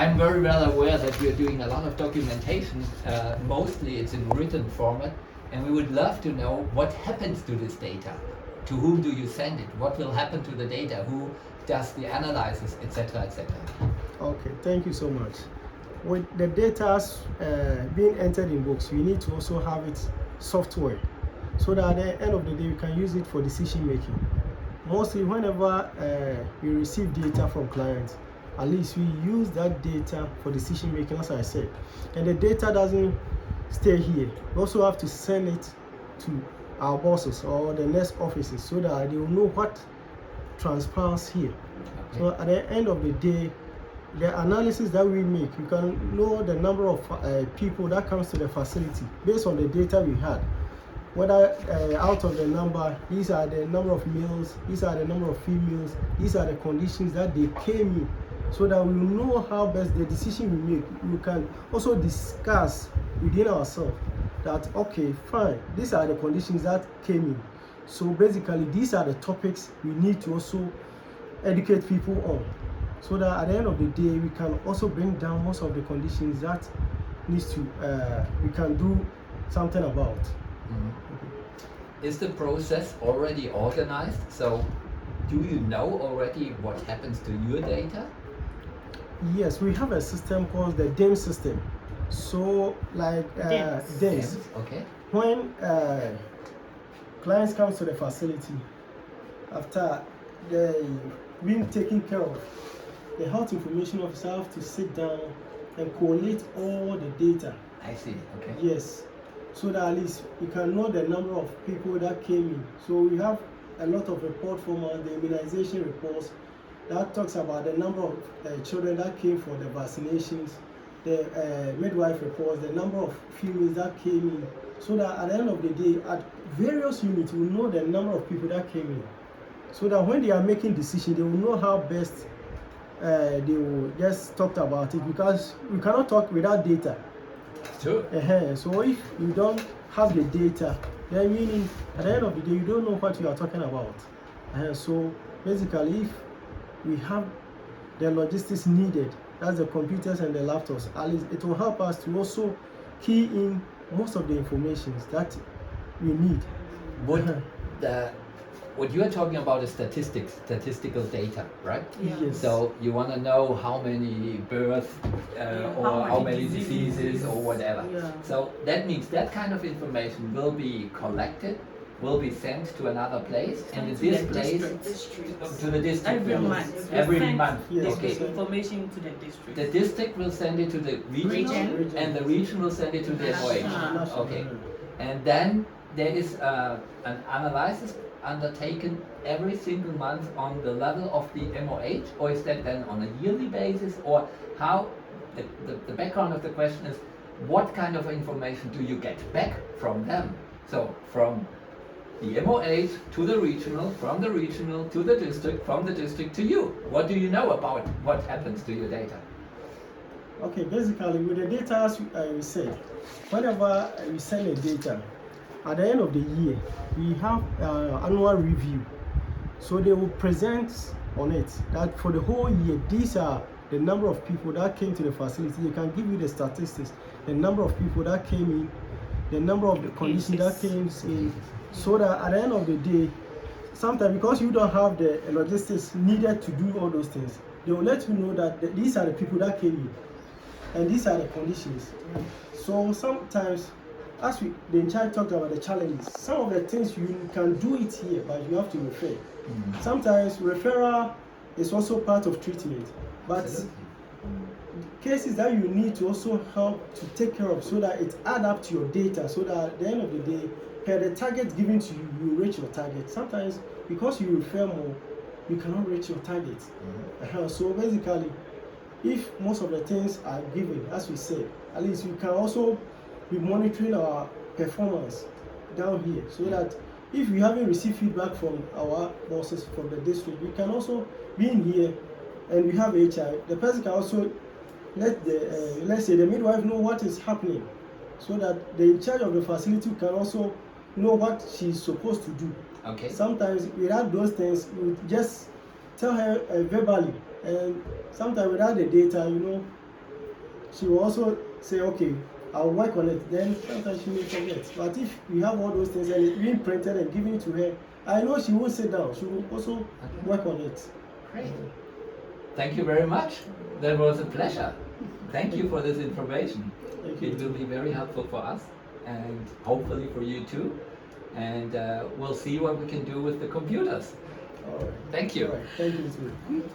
I'm very well aware that we're doing a lot of documentation. Mostly it's in written format, and we would love to know what happens to this data. To whom do you send it? What will happen to the data? Who does the analysis, etc., etc.? Okay, thank you so much. With the data being entered in books, we need to also have it software, so that at the end of the day we can use it for decision making. Mostly whenever we receive data from clients, at least we use that data for decision making, as I said. And the data doesn't stay here. We also have to send it to our bosses or the next offices, so that they will know what transpires here. Okay. So at the end of the day, the analysis that we make, you can know the number of people that comes to the facility based on the data we had. Whether out of the number, these are the number of males, these are the number of females, these are the conditions that they came in, so that we know how best the decision we make. We can also discuss within ourselves that, okay, fine, these are the conditions that came in. So basically, these are the topics we need to also educate people on, so that at the end of the day, we can also bring down most of the conditions that needs to we can do something about. Mm-hmm. Is the process already organized? So do you know already what happens to your data? Yes, we have a system called the DIM system. So like DIMS. Okay. When clients come to the facility, after they being taken care of, the health information officer have to sit down and collate all the data. I see. Okay. Yes, so that at least you can know the number of people that came in. So we have a lot of report from the immunization reports that talks about the number of children that came for the vaccinations, the midwife reports, the number of females that came in, so that at the end of the day, at various units, we know the number of people that came in, so that when they are making decisions, they will know how best they will just talk about it, because we cannot talk without data. Sure. So if you don't have the data, then meaning at the end of the day, you don't know what you are talking about. So basically, if we have the logistics needed, that's the computers and the laptops, at least it will help us to also key in most of the information that we need. What you are talking about is statistical data, right? Yes. So you want to know how many births or how many diseases or whatever. Yeah. So that means that kind of information will be collected, will be sent to another place, and in this place to the district every month. Every month. Yes. Okay. Information to the district. The district will send it to the region, and the region will send it to the MOH. Okay. And then there is an analysis undertaken every single month on the level of the MOH, or is that then on a yearly basis, or how? The background of the question is, what kind of information do you get back from them? So from the MOH to the regional, from the regional to the district, from the district to you. What do you know about what happens to your data? Okay, basically with the data, as we said, whenever we send a data, at the end of the year, we have annual review. So they will present on it that for the whole year, these are the number of people that came to the facility. They can give you the statistics, the number of people that came in, the number of the conditions that came in, so that at the end of the day, sometimes because you don't have the logistics needed to do all those things, they will let you know that these are the people that came in, and these are the conditions. So sometimes, as the in charge talked about the challenges, some of the things you can do it here, but you have to refer. Mm-hmm. Sometimes referral is also part of treatment, but cases that you need to also help to take care of, so that it adds up to your data, so that at the end of the day, per the target given to you, you reach your target. Sometimes because you refer more, you cannot reach your target. Mm-hmm. So basically, if most of the things are given, as we said, at least we can also be monitoring our performance down here, so that if we haven't received feedback from our bosses from the district, we can also be in here, and we have HI. The person can also let the let's say the midwife know what is happening, so that the in charge of the facility can also know what she's supposed to do. Okay. Sometimes without those things, we just tell her verbally, and sometimes without the data, she will also say, okay, I'll work on it. Then sometimes she may forget. But if you have all those things and it's being printed and given to her, I know she won't sit down. She will also work on it. Great. Thank you very much. That was a pleasure. Thank you for this information. Thank you. It will be very helpful for us and hopefully for you too. And we'll see what we can do with the computers. All right. Thank you. All right. Thank you too.